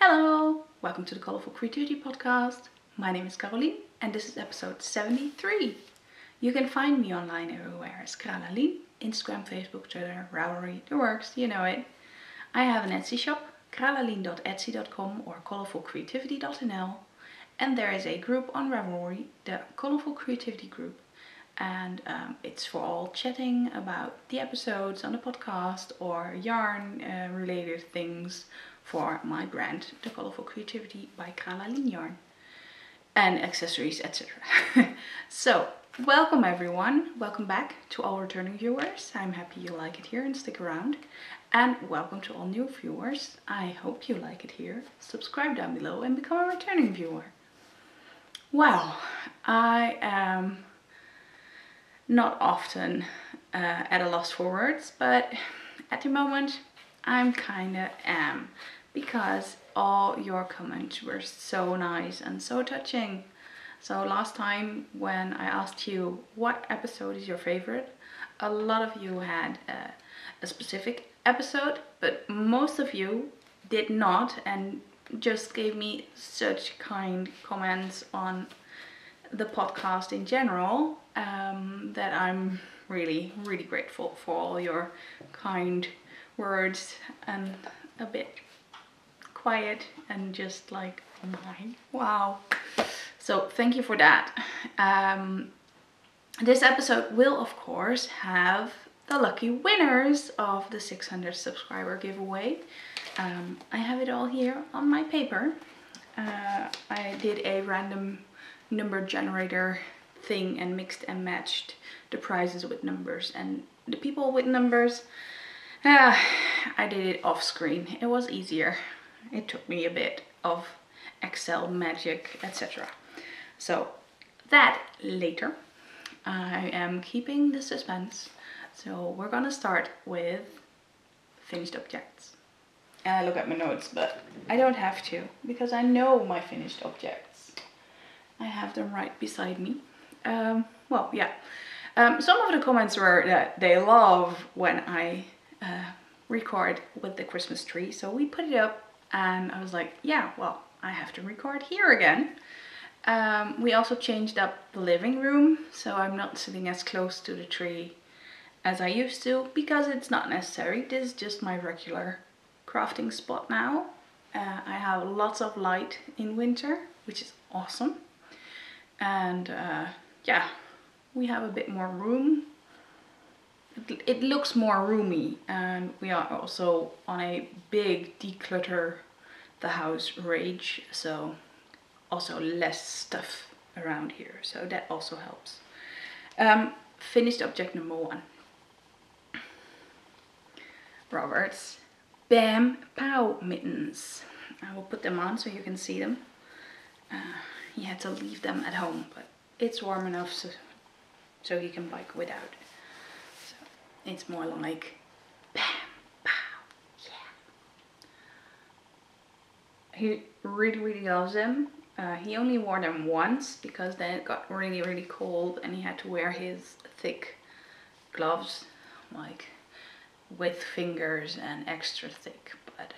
Hello! Welcome to the Colourful Creativity Podcast. My name is Carolien and this is episode 73. You can find me online everywhere as Carolien, Instagram, Facebook, Twitter, Ravelry, the works, you know it. I have an Etsy shop, carolien.etsy.com or colourfulcreativity.nl, and there is a group on Ravelry, the Colourful Creativity group, and it's for all chatting about the episodes on the podcast or yarn related things for my brand, the Colourful Creativity by Carolien Yarn, and accessories, etc. So, welcome everyone, welcome back to all returning viewers. I'm happy you like it here and stick around. And welcome to all new viewers. I hope you like it here. Subscribe down below and become a returning viewer. Well, I am not often at a loss for words, but at the moment I'm kinda am, because all your comments were so nice and so touching. So last time when I asked you what episode is your favorite, a lot of you had a specific episode, but most of you did not and just gave me such kind comments on the podcast in general that I'm really grateful for all your kind words and a bit quiet and just like, oh my, wow. So thank you for that. This episode will of course have the lucky winners of the 600 subscriber giveaway. I have it all here on my paper. I did a random number generator thing and mixed and matched the prizes with numbers, and the people with numbers, I did it off screen. It was easier. It took me a bit of Excel magic, etc. So that later. I am keeping the suspense. So we're gonna start with finished objects. And I look at my notes, but I don't have to because I know my finished objects. I have them right beside me. Well, yeah. Some of the comments were that they love when I record with the Christmas tree. So we put it up and I was like, yeah, well, I have to record here again. We also changed up the living room. So I'm not sitting as close to the tree as I used to because it's not necessary. This is just my regular crafting spot now. I have lots of light in winter, which is awesome. And yeah, we have a bit more room. It looks more roomy, and we are also on a big declutter the house rage, so also less stuff around here, so that also helps. Finished object number 1. Robert's Bam Pow mittens. I will put them on so you can see them. He had to leave them at home, but it's warm enough so he can bike without. So it's more like bam, pow, yeah. He really loves them. He only wore them once because then it got really cold and he had to wear his thick gloves, like with fingers and extra thick. But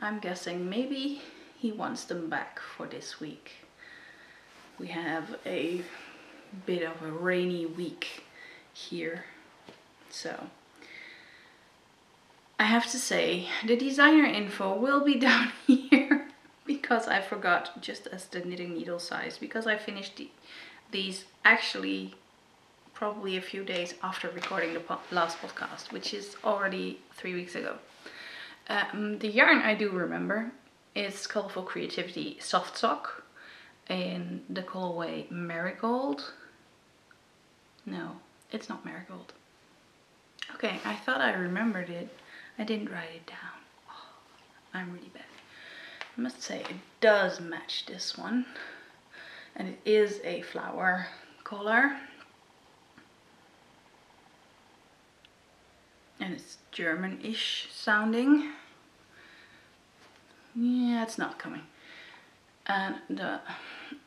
I'm guessing maybe he wants them back for this week. We have a bit of a rainy week here, so I have to say the designer info will be down here because I forgot, just as the knitting needle size, because I finished these actually probably a few days after recording the last podcast, which is already 3 weeks ago. The yarn I do remember is Colourful Creativity Soft Sock in the colorway Marigold. No, it's not Marigold. Okay, I thought I remembered it. I didn't write it down. Oh, I'm really bad. I must say it does match this one. And it is a flower color. And it's German-ish sounding. Yeah, it's not coming. And the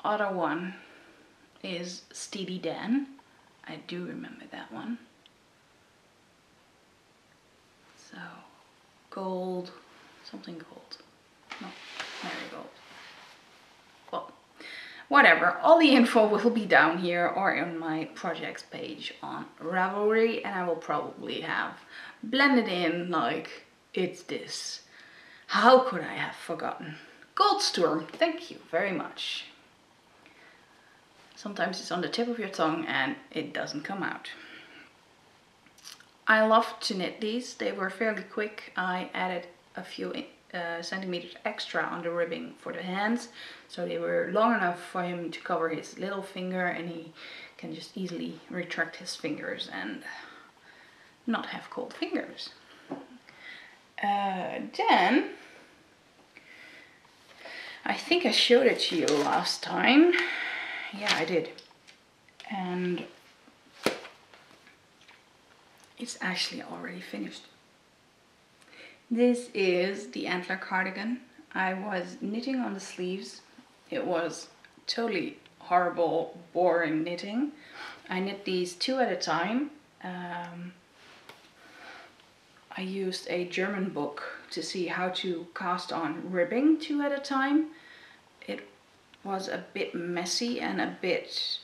other one is Steely Dan. I do remember that one. So, gold, something gold. No, marigold. Well, whatever, all the info will be down here or on my projects page on Ravelry, and I will probably have blended in like it's this. How could I have forgotten? Goldstorm, thank you very much. Sometimes it's on the tip of your tongue and it doesn't come out. I love to knit these. They were fairly quick. I added a few centimeters extra on the ribbing for the hands, so they were long enough for him to cover his little finger, and he can just easily retract his fingers and not have cold fingers. Then I think I showed it to you last time. Yeah, I did. And it's actually already finished. This is the antler cardigan. I was knitting on the sleeves. It was totally horrible, boring knitting. I knit these 2 at a time. I used a German book to see how to cast on ribbing 2 at a time. It was a bit messy and a bit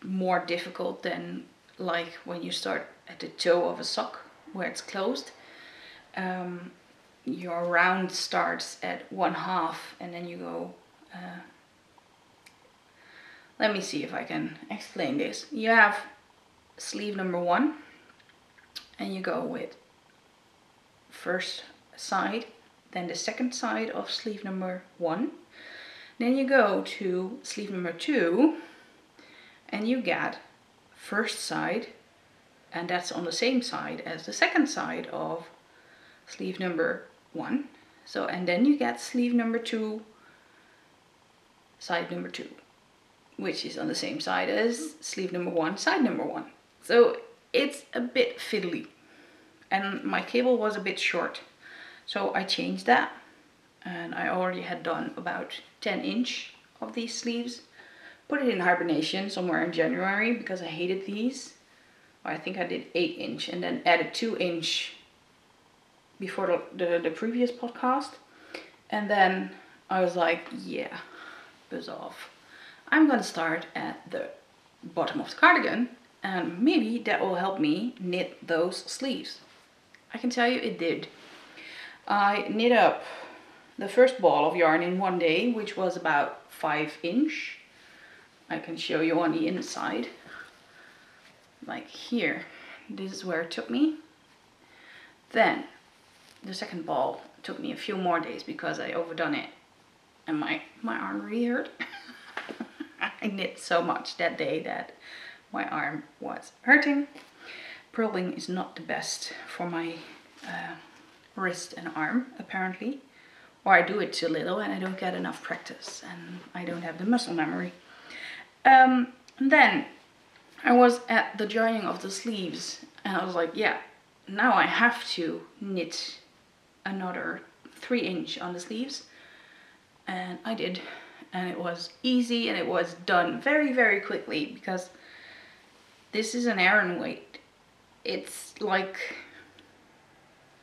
more difficult than like when you start at the toe of a sock where it's closed. Your round starts at 1/2 and then you go, let me see if I can explain this. You have sleeve number 1 and you go with first side, then the second side of sleeve number 1. Then you go to sleeve number 2 and you get first side, and that's on the same side as the second side of sleeve number 1. So, and then you get sleeve number 2, side number 2, which is on the same side as sleeve number 1, side number 1. So it's a bit fiddly, and my cable was a bit short, so I changed that. And I already had done about 10" of these sleeves. Put it in hibernation somewhere in January because I hated these. I think I did 8" and then added 2" before the previous podcast. And then I was like, yeah, buzz off. I'm gonna start at the bottom of the cardigan, and maybe that will help me knit those sleeves. I can tell you it did. I knit up the first ball of yarn in 1 day, which was about 5". I can show you on the inside. Like here, this is where it took me. Then the second ball took me a few more days because I overdone it and my arm really hurt. I knit so much that day that my arm was hurting. Purling is not the best for my wrist and arm, apparently. Or I do it too little and I don't get enough practice and I don't have the muscle memory. Then I was at the joining of the sleeves and I was like, yeah, now I have to knit another 3" on the sleeves. And I did. And it was easy and it was done very, very quickly because this is an Aran weight. It's like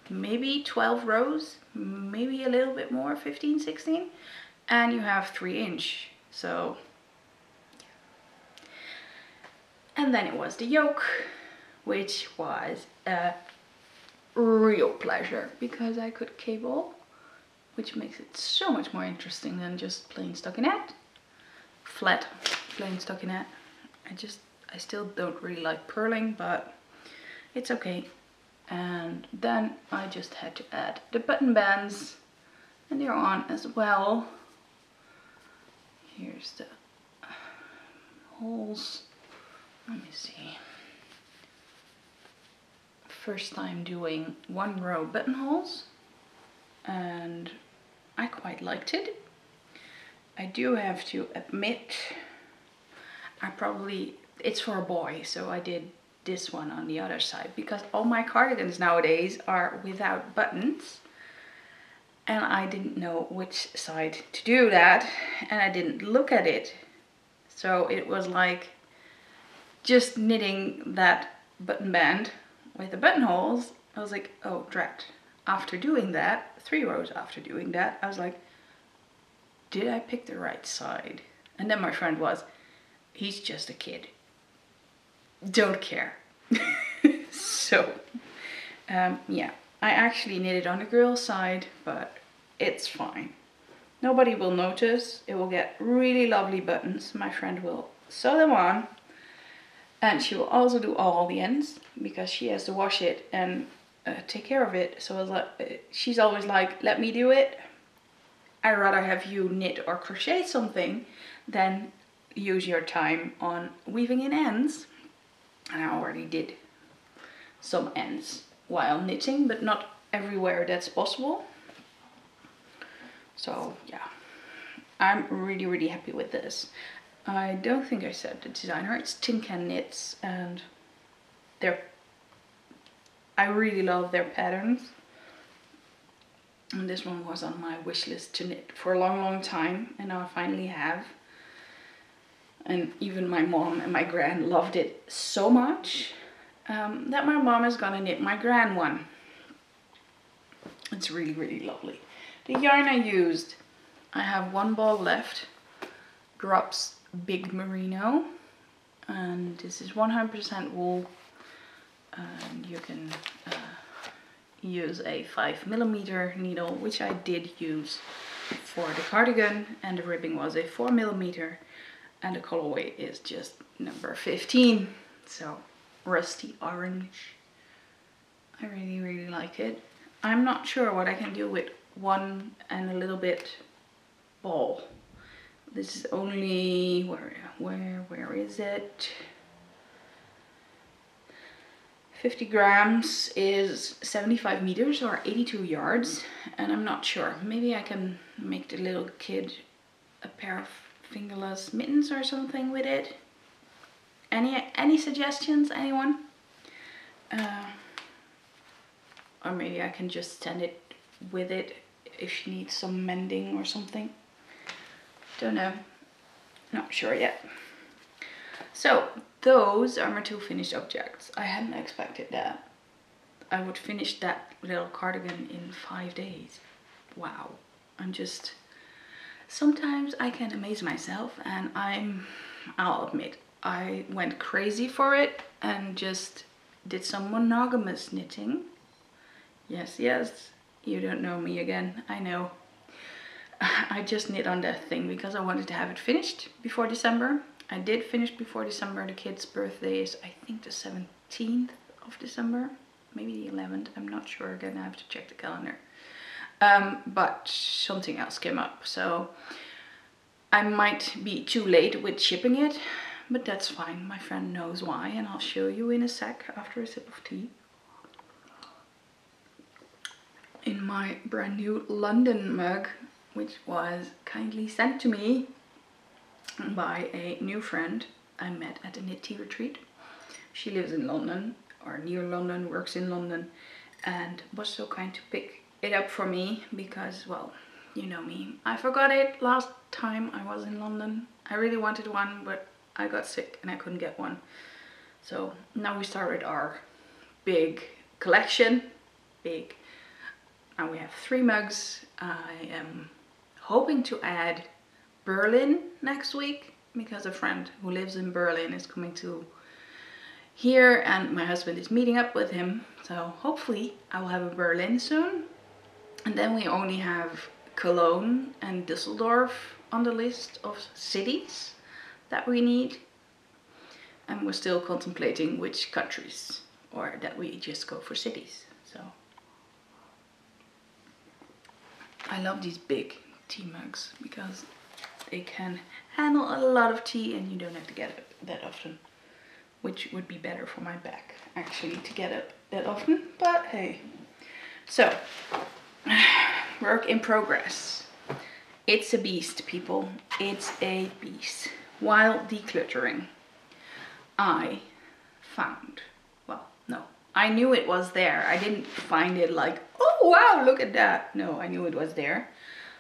maybe 12 rows, maybe a little bit more, 15, 16, and you have 3". So, and then it was the yoke, which was a real pleasure because I could cable, which makes it so much more interesting than just plain stockinette, flat plain stockinette. I still don't really like purling, but it's okay. And then I just had to add the button bands, and they're on as well. Here's the holes. Let me see. First time doing 1 row buttonholes, and I quite liked it. I do have to admit, it's for a boy, so I did this one on the other side because all my cardigans nowadays are without buttons and I didn't know which side to do that and I didn't look at it. So it was like just knitting that button band with the buttonholes. I was like, oh drat. After doing that, 3 rows after doing that, I was like, did I pick the right side? And then my friend was, he's just a kid. Don't care. So, yeah, I actually knitted on the girl side, but it's fine. Nobody will notice. It will get really lovely buttons. My friend will sew them on. And she will also do all the ends because she has to wash it and take care of it. So she's always like, let me do it. I'd rather have you knit or crochet something than use your time on weaving in ends. And I already did some ends while knitting, but not everywhere that's possible. So yeah, I'm really, really happy with this. I don't think I said the designer. It's Tin Can Knits, and I really love their patterns. And this one was on my wish list to knit for a long, long time, and now I finally have. And even my mom and my gran loved it so much that my mom is gonna knit my gran one. It's really, really lovely. The yarn I used, I have one ball left. Drops Big Merino, and this is 100% wool, and you can use a 5mm needle, which I did use for the cardigan, and the ribbing was a 4mm, and the colorway is just number 15, so rusty orange. I really, really like it. I'm not sure what I can do with one and a little bit ball. This is only, where is it? 50 grams is 75 meters or 82 yards. And I'm not sure. Maybe I can make the little kid a pair of fingerless mittens or something with it. Any suggestions, anyone? Or maybe I can just send it with it if she needs some mending or something. Don't know, not sure yet. So those are my two finished objects. I hadn't expected that I would finish that little cardigan in 5 days. Wow, sometimes I can amaze myself, and I'll admit, I went crazy for it and just did some monogamous knitting. Yes, you don't know me again, I know. I just knit on that thing because I wanted to have it finished before December. I did finish before December. The kid's birthday is, I think, the 17th of December. Maybe the 11th. I'm not sure. Again, I have to check the calendar. But something else came up. So I might be too late with shipping it. But that's fine. My friend knows why. And I'll show you in a sec after a sip of tea. In my brand new London mug, which was kindly sent to me by a new friend I met at a knit tea retreat. She lives in London, or near London, works in London, and was so kind to pick it up for me because, well, you know me. I forgot it last time I was in London. I really wanted one, but I got sick and I couldn't get one. So now we started our big collection. Big. Now we have 3 mugs. I am hoping to add Berlin next week because a friend who lives in Berlin is coming to here and my husband is meeting up with him. So hopefully I will have a Berlin soon. And then we only have Cologne and Düsseldorf on the list of cities that we need. And we're still contemplating which countries, or that we just go for cities. So I love these big tea mugs because they can handle a lot of tea and you don't have to get up that often, which would be better for my back actually to get up that often, but hey. So work in progress. It's a beast, people. It's a beast. While decluttering, I found, well, no, I knew it was there. I didn't find it like, oh wow, look at that. No, I knew it was there,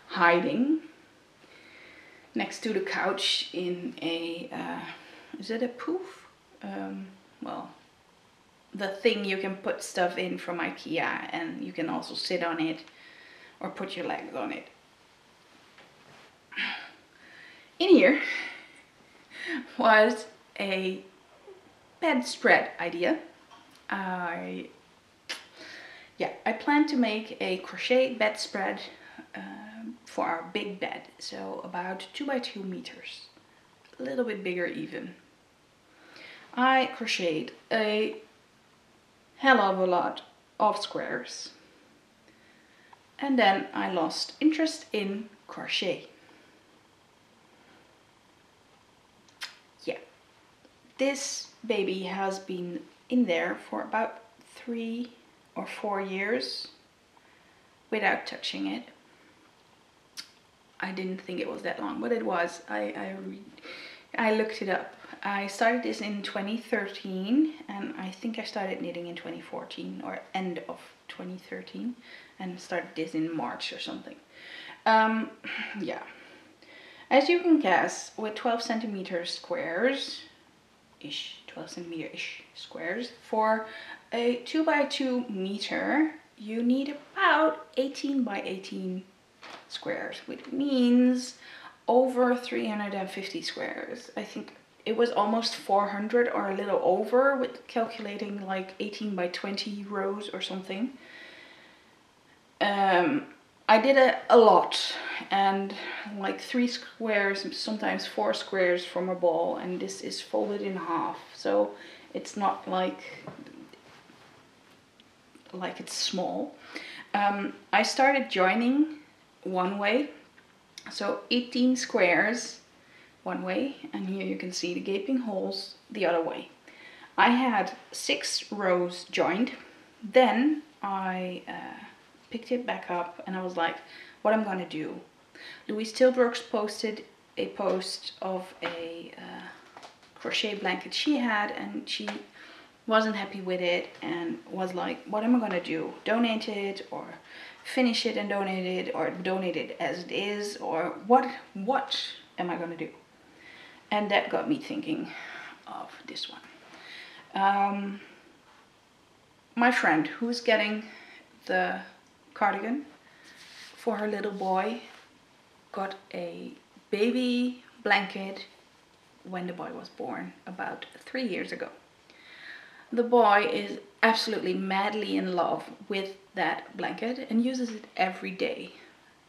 hiding next to the couch in a, is it a poof? Well, the thing you can put stuff in from IKEA, and you can also sit on it or put your legs on it. in here was a bedspread idea. I plan to make a crochet bedspread for our big bed, so about 2 by 2 meters, a little bit bigger even. I crocheted a hell of a lot of squares, and then I lost interest in crochet. Yeah, this baby has been in there for about 3 or 4 years without touching it. I didn't think it was that long, but it was. I looked it up. I started this in 2013, and I think I started knitting in 2014 or end of 2013, and started this in March or something. Yeah. As you can guess, with 12 centimeter squares, 12 centimeter-ish squares, for a 2 by 2 meter, you need about 18 by 18 squares, which means over 350 squares. I think it was almost 400 or a little over, with calculating like 18 by 20 rows or something. I did a lot, and like 3 squares, sometimes 4 squares from a ball, and this is folded in half, so it's not like it's small. I started joining one way, so 18 squares one way, and here you can see the gaping holes the other way. I had 6 rows joined, then I picked it back up and I was like, what I'm gonna do. Louise Tilbrooks posted a post of a crochet blanket she had, and she wasn't happy with it and was like, what am I gonna do? Donate it, or finish it and donate it, or donate it as it is, or what am I gonna do? And that got me thinking of this one. My friend who's getting the cardigan for her little boy got a baby blanket when the boy was born about 3 years ago. The boy is absolutely madly in love with that blanket and uses it every day.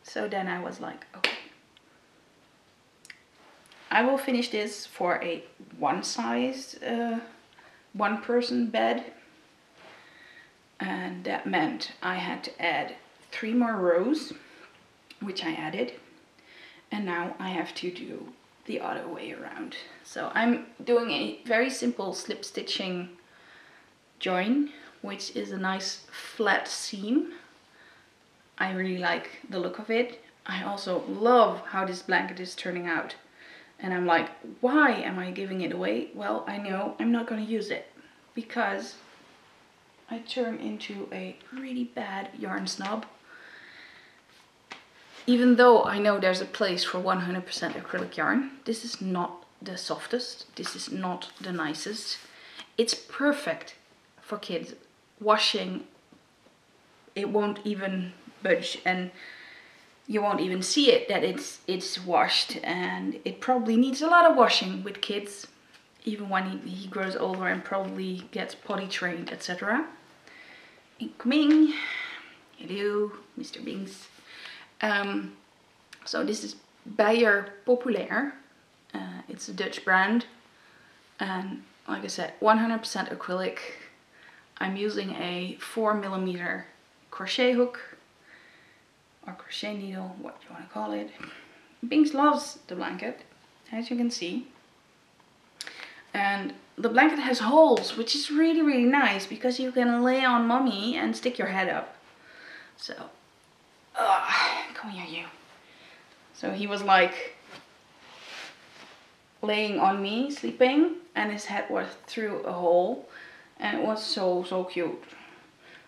So then I was like, okay, I will finish this for a one person bed. And that meant I had to add 3 more rows, which I added. And now I have to do the other way around. So I'm doing a very simple slip stitching join, which is a nice flat seam. I really like the look of it. I also love how this blanket is turning out. And I'm like, why am I giving it away? Well, I know I'm not going to use it because I turn into a really bad yarn snob. Even though I know there's a place for 100% acrylic yarn, this is not the softest. This is not the nicest. It's perfect for kids. Washing, it won't even budge, and you won't even see it that it's washed, and it probably needs a lot of washing with kids, even when he grows older and probably gets potty trained, etc. Incoming. Hello, Mr. Bings. So this is Beyer Populair. It's a Dutch brand, and like I said, 100% acrylic. I'm using a 4mm crochet hook or crochet needle, what you want to call it. Bings loves the blanket, as you can see. And the blanket has holes, which is really, really nice because you can lay on mommy and stick your head up. So, come here, you. So he was like laying on me, sleeping, and his head was through a hole, and it was so, so cute.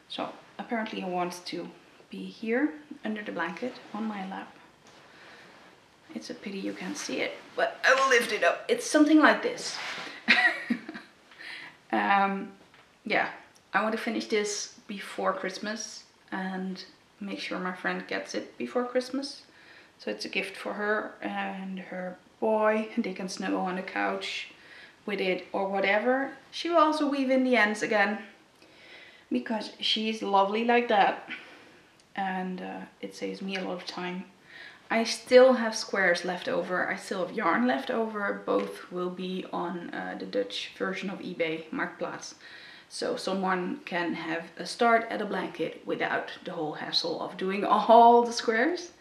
So apparently he wants to be here under the blanket on my lap. It's a pity you can't see it, but I will lift it up. It's something like this. Yeah, I want to finish this before Christmas and make sure my friend gets it before Christmas. So it's a gift for her and her boy. They can snuggle on the couch with it or whatever. She will also weave in the ends again because she's lovely like that. And it saves me a lot of time. I still have squares left over. I still have yarn left over. Both will be on the Dutch version of eBay, Marktplaats. So someone can have a start at a blanket without the whole hassle of doing all the squares.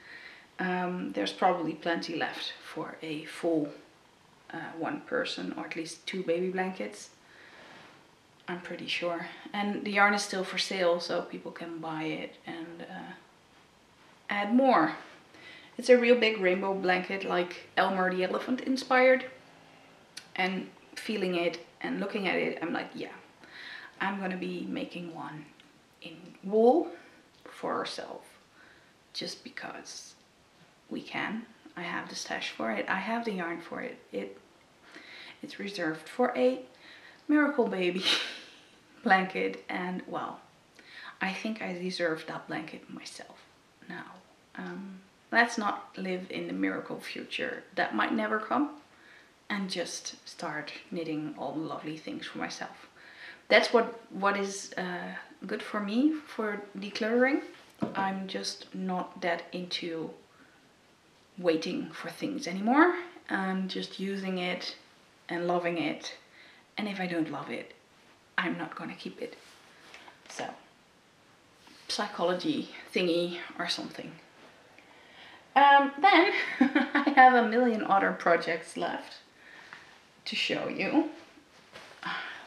There's probably plenty left for a full one person, or at least 2 baby blankets. I'm pretty sure. And the yarn is still for sale, so people can buy it and add more. It's a real big rainbow blanket, like Elmer the Elephant inspired. And feeling it and looking at it, I'm like, yeah, I'm gonna be making one in wool for ourselves. Just because we can. I have the stash for it. I have the yarn for it. It's reserved for a miracle baby blanket, and well, I think I deserve that blanket myself now. Let's not live in the miracle future that might never come, and just start knitting all the lovely things for myself. That's what is good for me for decluttering. I'm just not that into waiting for things anymore. I'm just using it and loving it. And if I don't love it, I'm not gonna keep it. So, psychology thingy or something. Then I have a million other projects left to show you.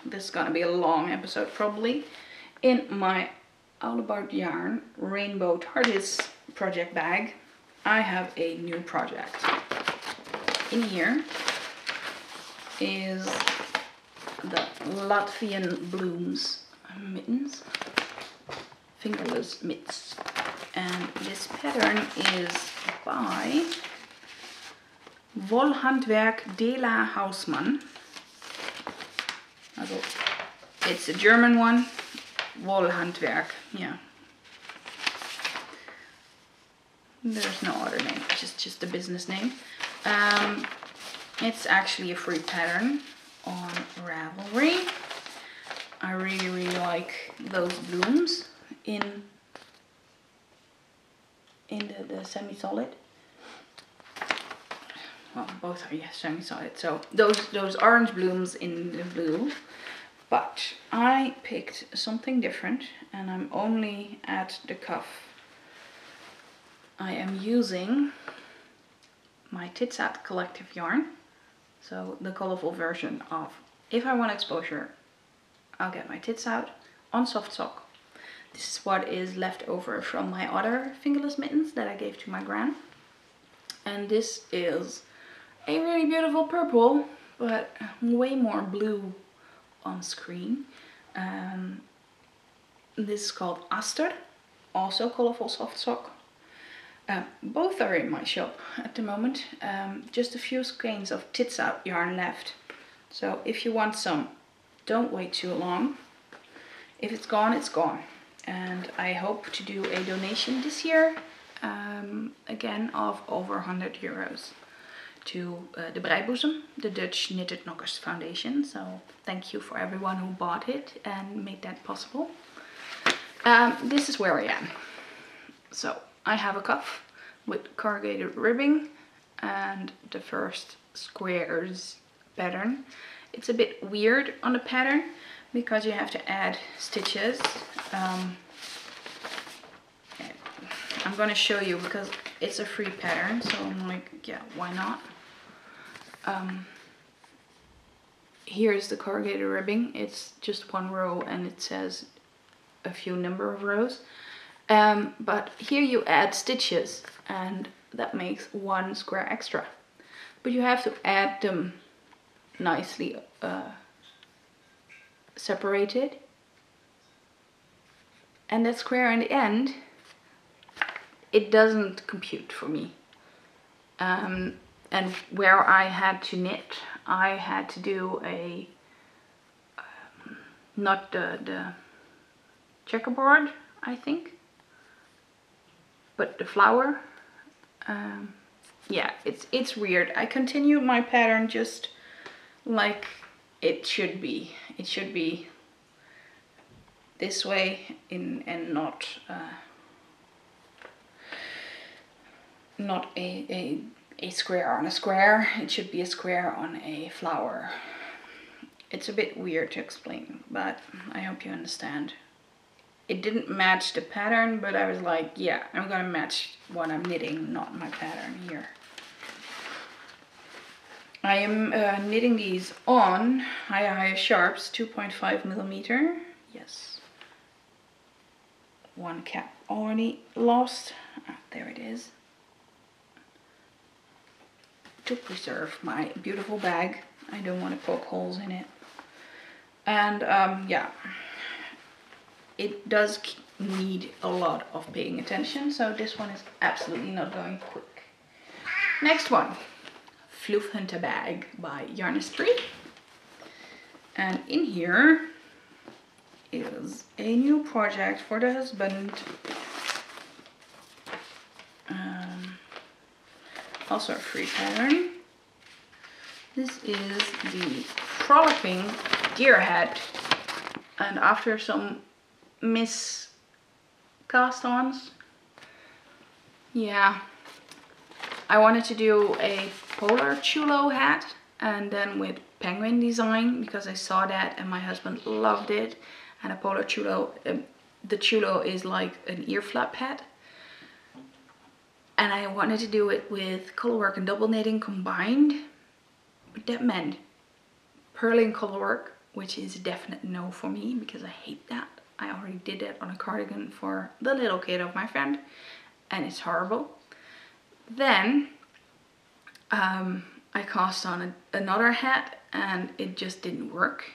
This is gonna be a long episode probably. In my All About Yarn Rainbow TARDIS project bag, I have a new project. In here is the Latvian Blooms mittens, fingerless mitts. And this pattern is by Wollhandwerk de la Hausmann. Also, it's a German one, Wollhandwerk, yeah. There's no other name, just the business name. It's actually a free pattern on Ravelry. I really like those blooms in the semi-solid. Well, both are, yes, semi-solid. So those orange blooms in the blue. But I picked something different, and I'm only at the cuff. I am using my Tits Out collective yarn. So the colorful version of If I Want Exposure, I'll Get My Tits Out on soft sock. This is what is left over from my other fingerless mittens that I gave to my gran. And this is a really beautiful purple, but way more blue on screen. This is called Aster, also colorful soft sock. Both are in my shop at the moment. Just a few skeins of Tits Out yarn left. So if you want some, don't wait too long. If it's gone, it's gone. And I hope to do a donation this year, again, of over 100 euros to the Breiboezem, the Dutch Knitted Knockers Foundation. So thank you for everyone who bought it and made that possible. This is where I am. So I have a cuff with corrugated ribbing and the first squares pattern. It's a bit weird on the pattern because you have to add stitches. I'm gonna show you because it's a free pattern, so I'm like, yeah, why not? Here's the corrugated ribbing. It's just one row and it says a few number of rows. But here you add stitches and that makes one square extra. But you have to add them nicely separated. And that square in the end, it doesn't compute for me. And where I had to knit, I had to do a, not the checkerboard, I think, but the flower Yeah, it's weird. I continued my pattern just like it should be. It should be this way and not a square on a square. It should be a square on a flower. It's a bit weird to explain, but I hope you understand. It didn't match the pattern, but I was like, yeah, I'm gonna match what I'm knitting, not my pattern here. I am knitting these on Higher Sharps 2.5 millimeter. Yes. One cap already lost. There it is. To preserve my beautiful bag. I don't want to poke holes in it. And yeah, it does need a lot of paying attention, so this one is absolutely not going quick. Next one, Fluff Hunter Bag by Yarnistry. And in here is a new project for the husband. Also a free pattern. This is the Frolicking Deer Head, and after some cast-ons, yeah, I wanted to do a polar chulo hat and then with penguin design because I saw that and my husband loved it. And a polar chulo, the chulo is like an ear flap hat. And I wanted to do it with color work and double knitting combined. But that meant purling color work, which is a definite no for me because I hate that. I already did that on a cardigan for the little kid of my friend and it's horrible. Then I cast on another hat and it just didn't work.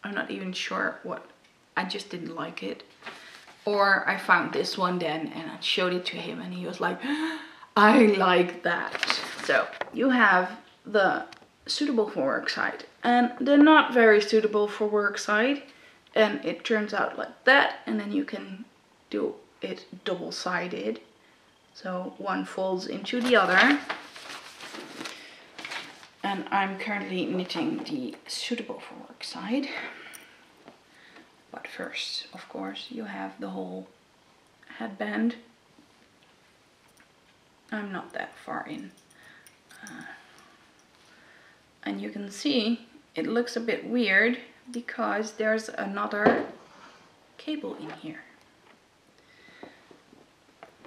I'm not even sure what, I just didn't like it. Or I found this one then and I showed it to him and he was like, I like that. So you have the suitable for work side and the not very suitable for work side. And it turns out like that, and then you can do it double-sided. So one folds into the other. And I'm currently knitting the suitable for work side. But first, of course, you have the whole headband. I'm not that far in. And you can see it looks a bit weird because there's another cable in here.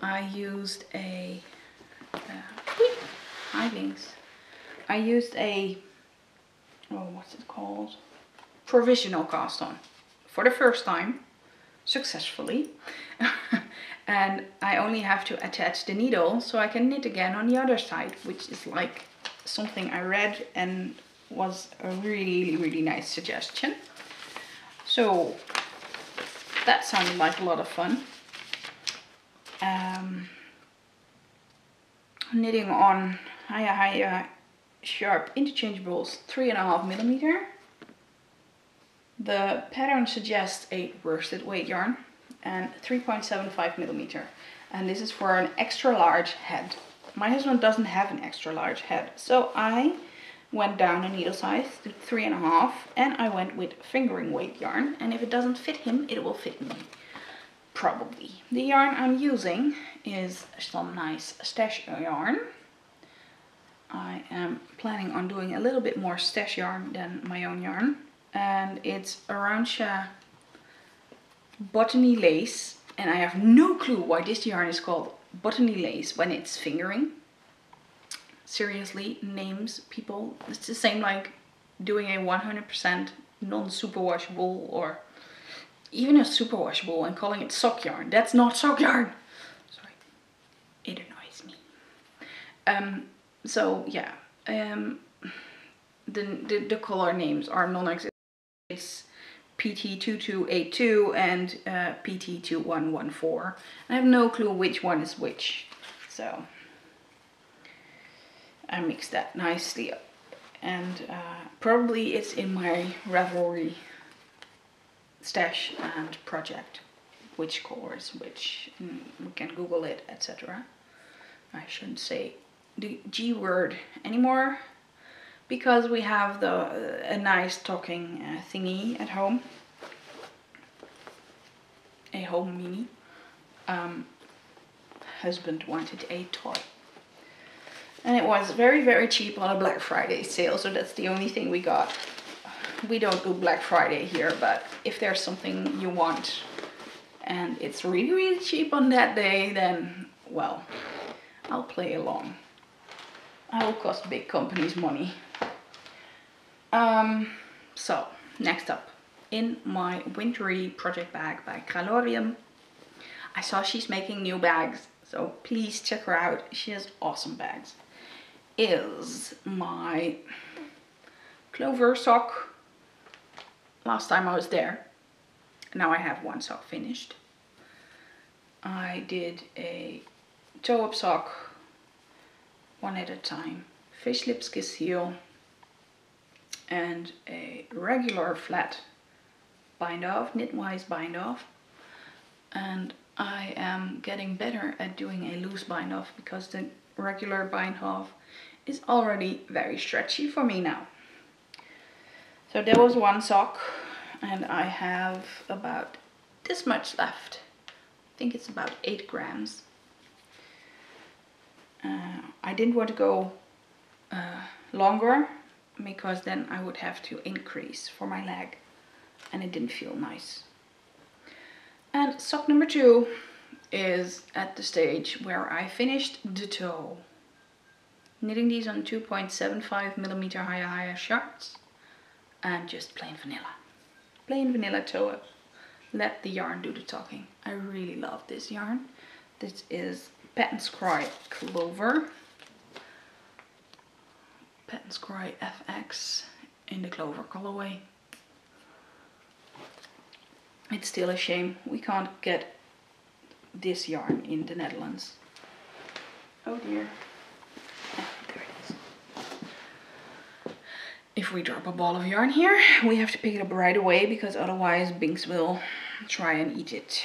I used a I used a, oh, what's it called? Provisional cast on for the first time, successfully. And I only have to attach the needle so I can knit again on the other side, which is like something I read and was a really, really nice suggestion. So that sounded like a lot of fun. Knitting on Higher Sharp Interchangeables 3.5 millimeter. The pattern suggests a worsted weight yarn and 3.75 millimeter. And this is for an extra large head. My husband doesn't have an extra large head, so I went down a needle size to 3.5 and I went with fingering weight yarn, and if it doesn't fit him, it will fit me. Probably. The yarn I'm using is some nice stash yarn. I am planning on doing a little bit more stash yarn than my own yarn, and it's Arantxa Botany Lace, and I have no clue why this yarn is called Botany Lace when it's fingering. Seriously, names, people, it's the same like doing a 100% non-superwashable or even a superwashable and calling it sock yarn. That's not sock yarn. Sorry, it annoys me. So yeah, the color names are non-existent. It's PT2282 and PT2114. I have no clue which one is which, so I mixed that nicely up, and probably it's in my Ravelry stash and project which colors which, we can Google it, etc. I shouldn't say the G word anymore, because we have a nice talking thingy at home, a home mini. Husband wanted a toy, and it was very, very cheap on a Black Friday sale, so that's the only thing we got. We don't do Black Friday here, but if there's something you want and it's really, really cheap on that day, then, well, I'll play along. I will cost big companies money. So, next up, in my wintry project bag by Carolien, I saw she's making new bags, so please check her out. She has awesome bags. Is my Clover sock. Last time I was there. Now I have one sock finished. I did a toe-up sock, one at a time, fish lips kiss heel, and a regular flat bind off, knitwise bind off. And I am getting better at doing a loose bind off, because the regular bind off is already very stretchy for me now. So there was one sock, and I have about this much left. I think it's about 8 grams. I didn't want to go longer, because then I would have to increase for my leg, and it didn't feel nice. And sock number 2 is at the stage where I finished the toe. Knitting these on 2.75mm higher sharps, and just plain vanilla. Plain vanilla toe up. Let the yarn do the talking. I really love this yarn. This is Patton's Cry Clover. Patton's Cry FX in the Clover colorway. It's still a shame we can't get this yarn in the Netherlands. Oh dear. Ah, there it is. If we drop a ball of yarn here, we have to pick it up right away, because otherwise Binks will try and eat it.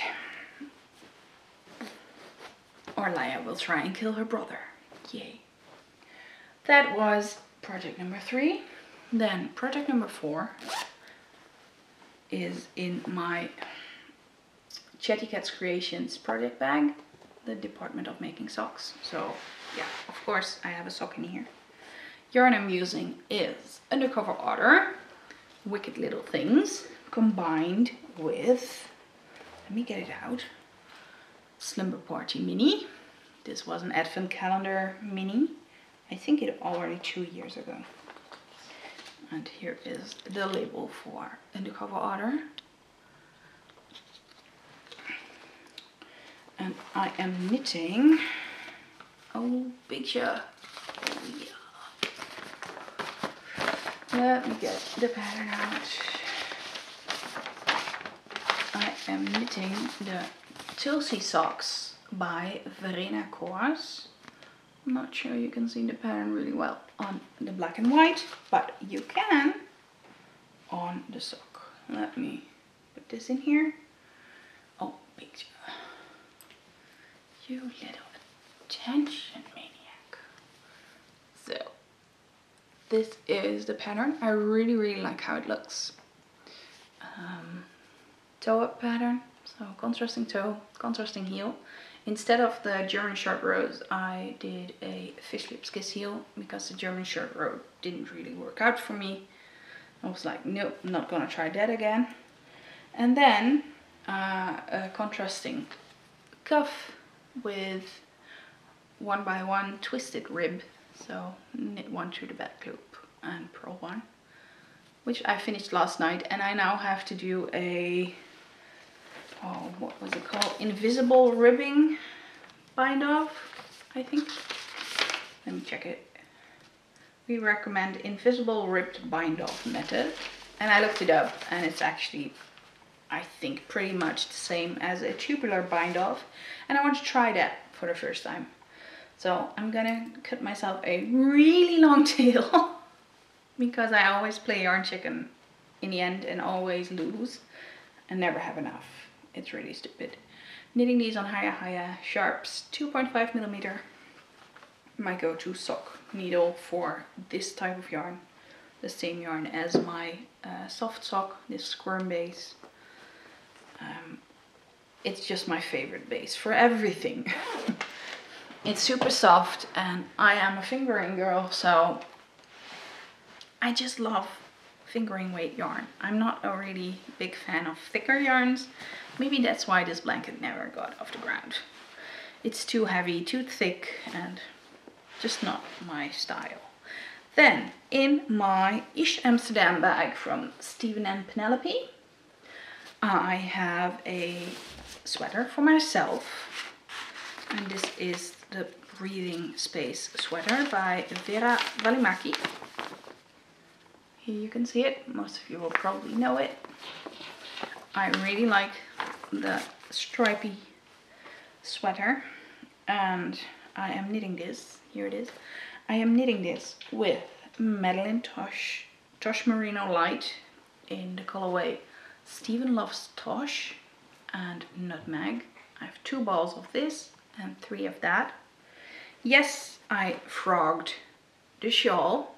Or Leia will try and kill her brother. Yay. That was project number 3. Then project number 4 is in my Chatty Cats Creations project bag, the Department of Making Socks. So yeah, of course I have a sock in here. Yarn I'm using is Undercover Otter, Wicked Little Things, combined with, let me get it out, Slumber Party Mini. This was an advent calendar mini. I think it already 2 years ago. And here is the label for Undercover Otter. And I am knitting, oh picture, oh yeah. Let me get the pattern out. I am knitting the Tulsi socks by Verena Koers. I'm not sure you can see the pattern really well on the black and white, but you can on the sock. Let me put this in here. Oh, picture. You little attention maniac. So, this is the pattern. I really, really like how it looks. Toe up pattern. So, contrasting toe, contrasting heel. Instead of the German short rows, I did a fish lips kiss heel, because the German short row didn't really work out for me. I was like, nope, I'm not gonna try that again. And then a contrasting cuff with 1x1 twisted rib. So knit one through the back loop and purl one, which I finished last night. And I now have to do a, oh, what was it called? Invisible ribbing bind off, I think. Let me check it. We recommend invisible ribbed bind off method. And I looked it up, and it's actually, I think, pretty much the same as a tubular bind off. And I want to try that for the first time. So I'm gonna cut myself a really long tail because I always play yarn chicken in the end and always lose and never have enough. It's really stupid. Knitting these on higher sharps, 2.5mm. my go-to sock needle for this type of yarn. The same yarn as my soft sock, this squirm base. It's just my favorite base for everything. It's super soft and I am a fingering girl, so I just love fingering weight yarn. I'm not a really big fan of thicker yarns. Maybe that's why this blanket never got off the ground. It's too heavy, too thick, and just not my style. Then in my Ish Amsterdam bag from Stephen and Penelope, I have a sweater for myself. And this is the Breathing Space sweater by Vera Valimaki. Here you can see it. Most of you will probably know it. I really like the stripy sweater. And I am knitting this. Here it is. I am knitting this with Madeline Tosh Merino Light in the colorway Stephen Loves Tosh and Nutmeg. I have 2 balls of this and 3 of that. Yes, I frogged the shawl.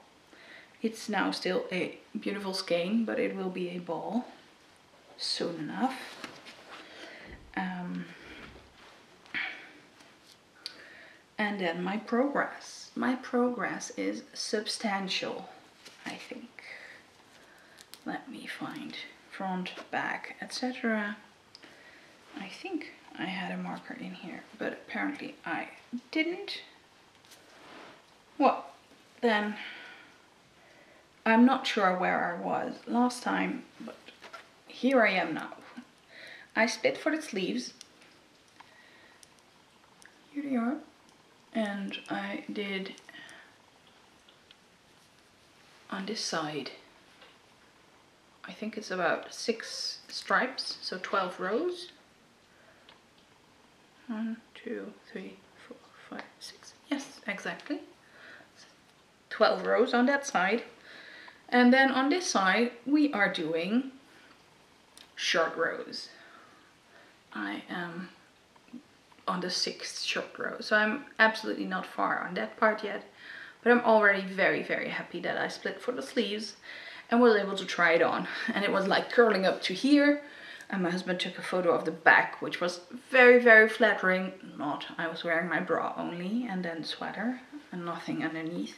It's now still a beautiful skein, but it will be a ball soon enough. And then my progress. My progress is substantial, I think. Let me find front, back, etc. I think I had a marker in here, but apparently I didn't. Well, then I'm not sure where I was last time, but here I am now. I split for the sleeves. Here they are. And I did on this side, I think it's about 6 stripes, so 12 rows. 1, 2, 3, 4, 5, 6. Yes, exactly. 12 rows on that side. And then on this side, we are doing short rows. I am on the 6th short row, so I'm absolutely not far on that part yet, but I'm already very, very happy that I split for the sleeves and was able to try it on. And it was like curling up to here, and my husband took a photo of the back, which was very, very flattering. I was wearing my bra only and then sweater and nothing underneath,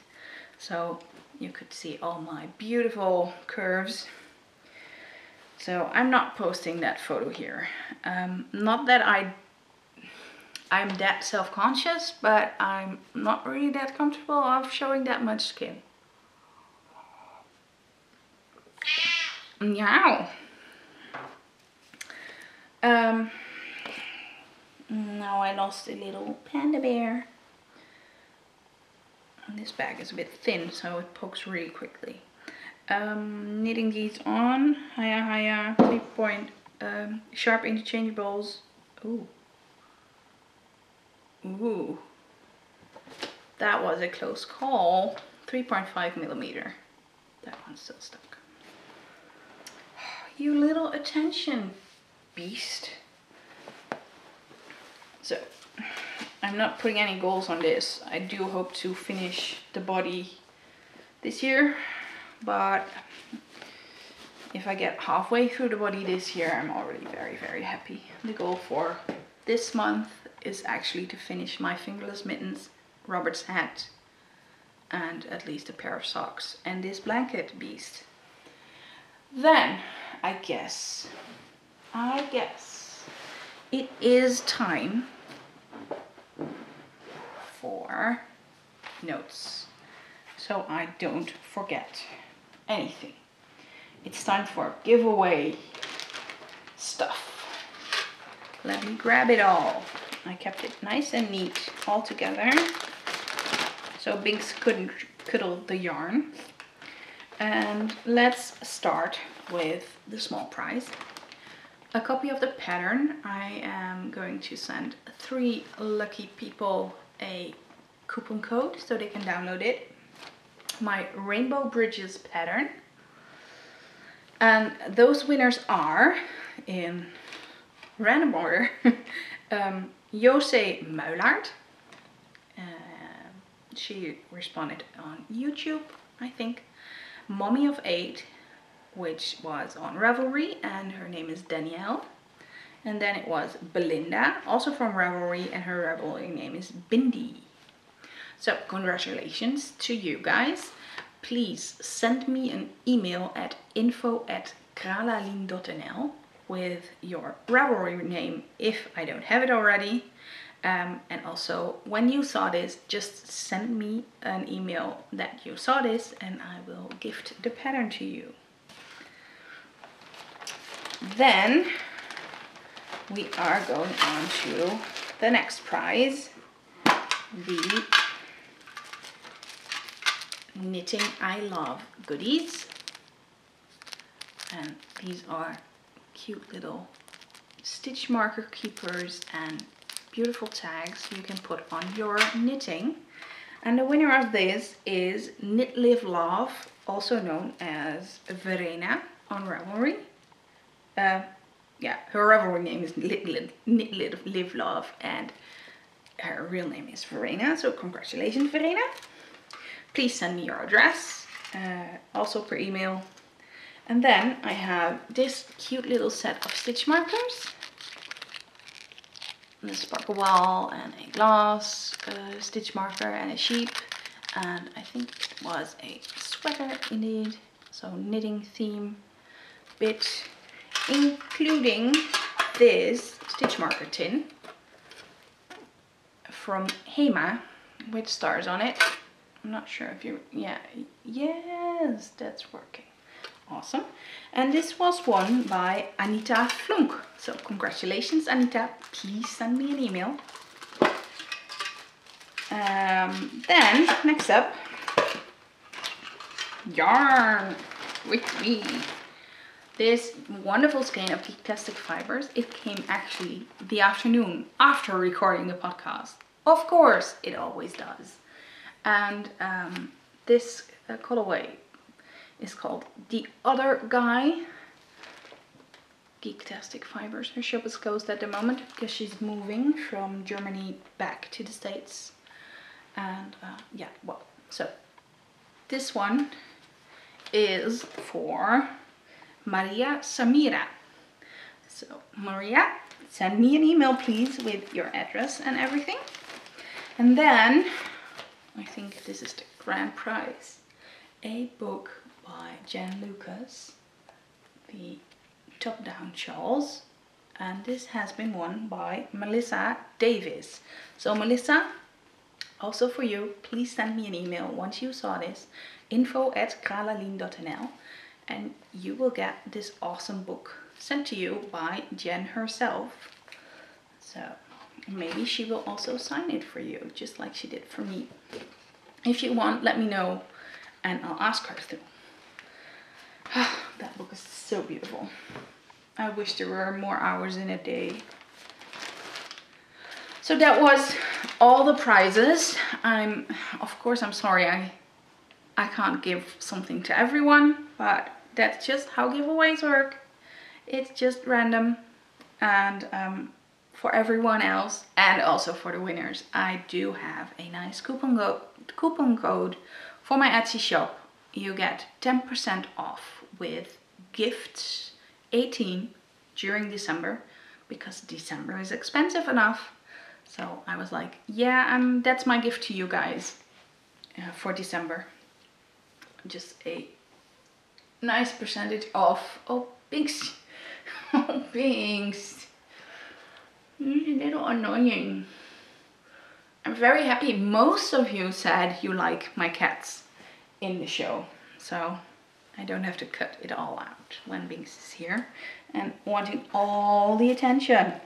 so you could see all my beautiful curves. So I'm not posting that photo here. Not that I'm that self-conscious, but I'm not really that comfortable of showing that much skin. Meow. Now I lost a little panda bear. And this bag is a bit thin, so it pokes really quickly. Knitting these on. Hiya, 3-point sharp interchangeables. Ooh, that was a close call. 3.5 millimeter. That one's still stuck. You little attention beast. So, I'm not putting any goals on this. I do hope to finish the body this year, but if I get halfway through the body this year, I'm already very, very happy. The goal for this month is actually to finish my fingerless mittens, Robert's hat, and at least a pair of socks and this blanket beast. Then I guess it is time for notes, so I don't forget anything. It's time for giveaway stuff. Let me grab it all. I kept it nice and neat all together, so Binks couldn't cuddle the yarn. And let's start with the small prize. A copy of the pattern. I am going to send 3 lucky people a coupon code so they can download it. My Rainbow Bridges pattern. And those winners are, in random order, Jose Muilaert, she responded on YouTube, I think. Mommy of 8, which was on Ravelry, and her name is Danielle. And then it was Belinda, also from Ravelry, and her Ravelry name is Bindi. So congratulations to you guys. Please send me an email at info@kralalien.nl with your Ravelry name if I don't have it already. And also, when you saw this, just send me an email that you saw this and I will gift the pattern to you. Then we are going on to the next prize, the Knitting I Love goodies. And these are cute little stitch marker keepers and beautiful tags you can put on your knitting. And the winner of this is Knit Live Love, also known as Verena on Ravelry. Yeah, her Ravelry name is Knit Live Love, and her real name is Verena. So congratulations, Verena. Please send me your address, also per email. And then I have this cute little set of stitch markers. A sparkle ball and a glass stitch marker and a sheep. And I think it was a sweater indeed. So knitting theme bit, including this stitch marker tin from Hema with stars on it. I'm not sure if you, yeah, yes, that's working. Awesome. And this was won by Anita Flunk. So congratulations, Anita. Please send me an email. Then next up, yarn with me. This wonderful skein of Geektastic fibers. It came actually the afternoon after recording the podcast. Of course, it always does. And this colorway is called The Other Guy. Geektastic Fibers. Her shop is closed at the moment because she's moving from Germany back to the States. And yeah, well, so this one is for Maria Samira. So Maria, send me an email please with your address and everything. And then I think this is the grand prize. A book by Jen Lucas, the top-down shawls, and this has been won by Melissa Davis. So Melissa, also for you, please send me an email once you saw this, info@kralalien.nl, and you will get this awesome book sent to you by Jen herself. So maybe she will also sign it for you, just like she did for me. If you want, let me know and I'll ask her to. That book is so beautiful. I wish there were more hours in a day. So that was all the prizes. Of course, I'm sorry I can't give something to everyone, but that's just how giveaways work. It's just random. And for everyone else, and also for the winners, I do have a nice coupon code for my Etsy shop. You get 10% off with gifts 18 during December, because December is expensive enough. So I was like, yeah, that's my gift to you guys for December. Just a nice percentage off. Oh, Binks. Oh, Binks. You're a little annoying. I'm very happy. Most of you said you like my cats in the show. So I don't have to cut it all out when Binks is here and wanting all the attention.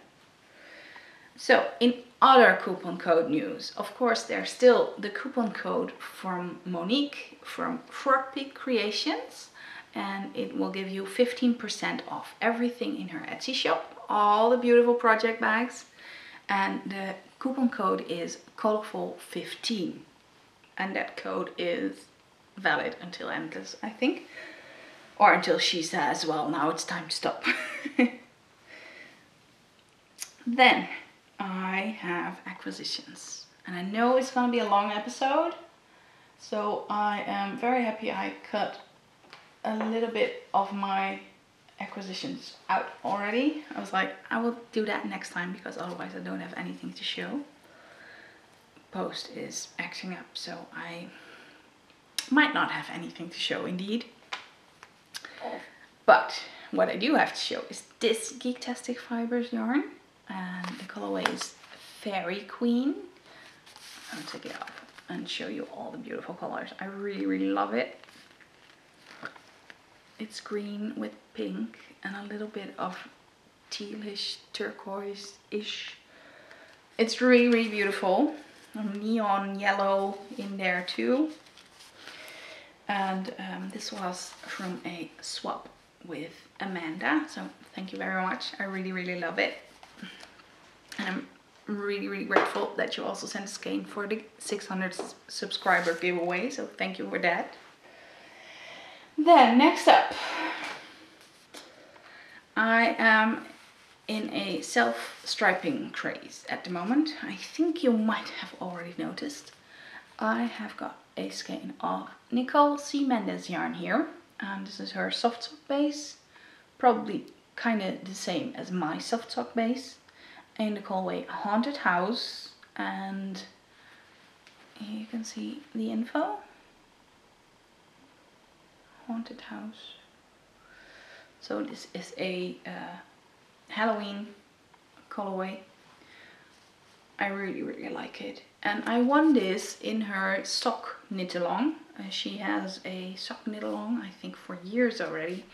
So in other coupon code news, of course, there's still the coupon code from Monique from Frog Peak Creations, and it will give you 15% off everything in her Etsy shop, all the beautiful project bags. And the coupon code is Colourful 15, and that code is valid until endless, I think, or until she says, well, now it's time to stop. Then I have acquisitions. And I know it's gonna be a long episode, so I am very happy I cut a little bit of my acquisitions out already. I was like, I will do that next time because otherwise I don't have anything to show. Post is acting up, so I might not have anything to show indeed. But what I do have to show is this Geektastic Fibers yarn, and the colorway is Fairy Queen. I'll take it off and show you all the beautiful colors. I really love it. It's green with pink and a little bit of tealish, turquoise-ish. It's really beautiful. Neon yellow in there too. And this was from a swap with Amanda, so thank you very much. I really love it. And I'm really grateful that you also sent a skein for the 600 subscriber giveaway, so thank you for that. Then next up, I am in a self-striping craze at the moment. I think you might have already noticed. I have got a skein of Nicole C. Mendes yarn here. This is her soft sock base, probably kind of the same as my soft sock base, in the colorway Haunted House, and here you can see the info. Haunted House. So this is a Halloween colorway. I really like it, and I won this in her sock knit along. She has a sock knit along, I think for years already,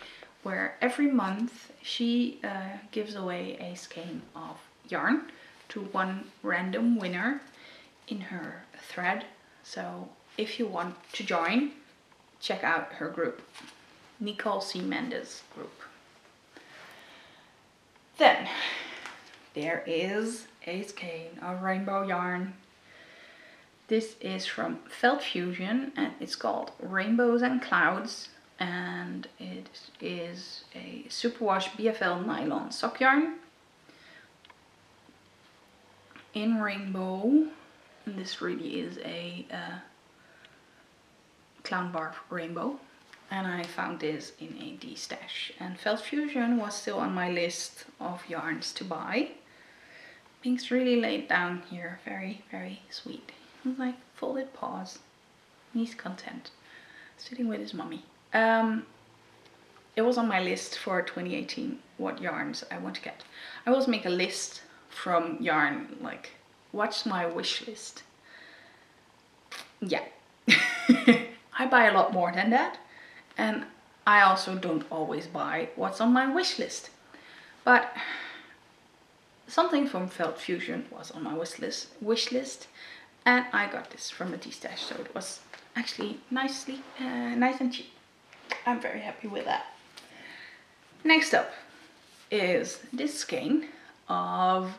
where every month she gives away a skein of yarn to one random winner in her thread. So if you want to join, check out her group, Nicole C. Mendes group. Then there is a skein of rainbow yarn. This is from Felt Fusion and it's called Rainbows and Clouds, and it is a superwash BFL nylon sock yarn in rainbow, and this really is a clown barf rainbow, and I found this in a D-stash, and Felt Fusion was still on my list of yarns to buy. Pink's really laid down here, very sweet. It's like folded paws. He's content, sitting with his mummy. It was on my list for 2018 what yarns I want to get. I always make a list from yarn, like what's my wish list. Yeah. I buy a lot more than that, and I also don't always buy what's on my wish list. But something from Felt Fusion was on my wish list, and I got this from a D-stash, so it was actually nice and cheap. I'm very happy with that. Next up is this skein of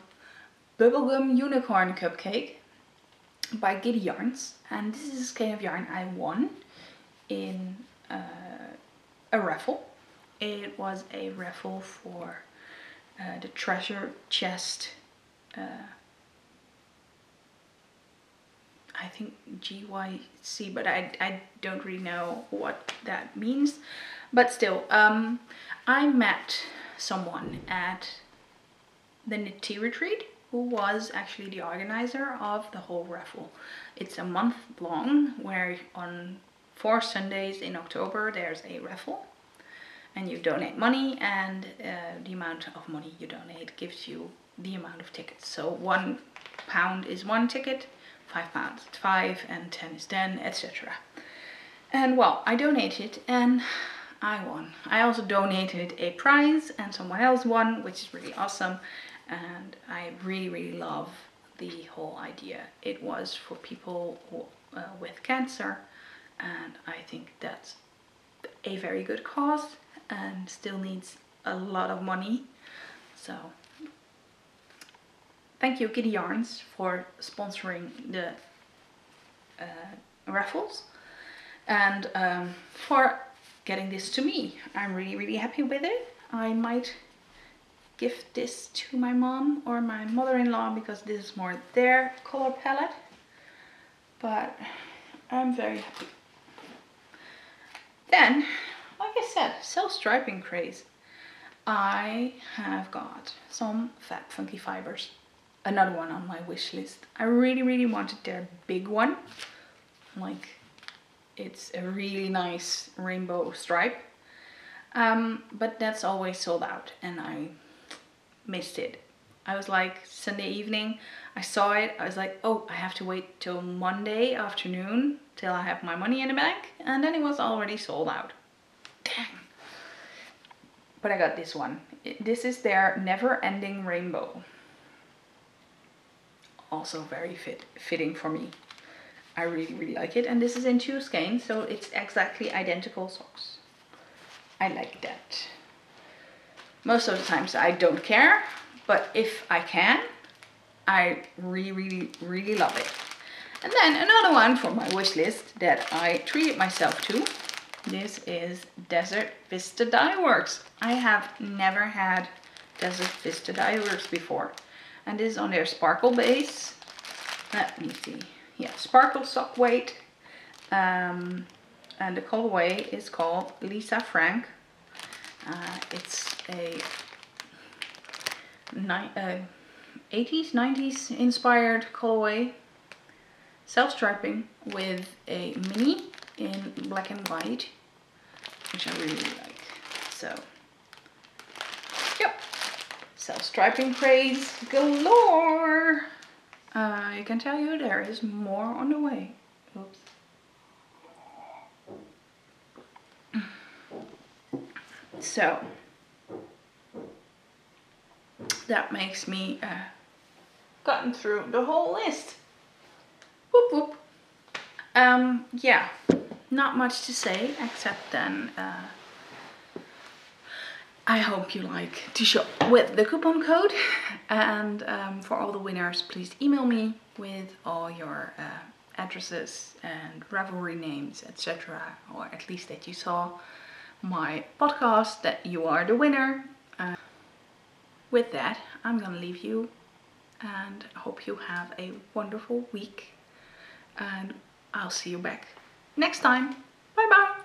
Bubblegum Unicorn Cupcake by Giddy Yarns, and this is a skein of yarn I won in a raffle. It was a raffle for the treasure chest, I think GYC, but I don't really know what that means. But still, I met someone at the Knit Tea Retreat who was actually the organizer of the whole raffle. It's a month long, where on 4 Sundays in October there's a raffle, and you donate money, and the amount of money you donate gives you the amount of tickets. So £1 is 1 ticket, £5 is 5, and 10 is 10, etc. And well, I donated and I won. I also donated a prize and someone else won, which is really awesome. And I really love the whole idea. It was for people who, with cancer, and I think that's a very good cause and still needs a lot of money. So thank you, Giddy Yarns, for sponsoring the raffles and for getting this to me. I'm really happy with it. I might gift this to my mom or my mother-in-law because this is more their color palette. but I'm very happy. Then, like I said, self-striping craze. I have got some Fab Funky Fibers. Another one on my wish list. I really wanted their big one. Like, it's a really nice rainbow stripe. But that's always sold out and I missed it. I was like, Sunday evening, I saw it. I was like, oh, I have to wait till Monday afternoon till I have my money in the bank. And then it was already sold out. Dang. But I got this one. This is their Never Ending Rainbow. Also very fitting for me. I really like it. And this is in 2 skeins, so it's exactly identical socks. I like that. Most of the times I don't care, but if I can, I really love it. And then another one for my wish list that I treated myself to. This is Desert Vista Dye Works. I have never had Desert Vista Dye Works before. And this is on their sparkle base. Let me see. Yeah, sparkle sock weight. And the colorway is called Lisa Frank. It's a 80s, 90s inspired colorway. Self-striping with a mini in black and white, which I really like. So, yep, self-striping craze galore. I can tell you there is more on the way. Oops. So, that makes me gotten through the whole list. Whoop whoop. Yeah, not much to say except then I hope you like to shop with the coupon code. And for all the winners, please email me with all your addresses and Ravelry names, etc. Or at least that you saw my podcast, that you are the winner. With that, I'm gonna leave you and hope you have a wonderful week. And I'll see you back next time. Bye bye.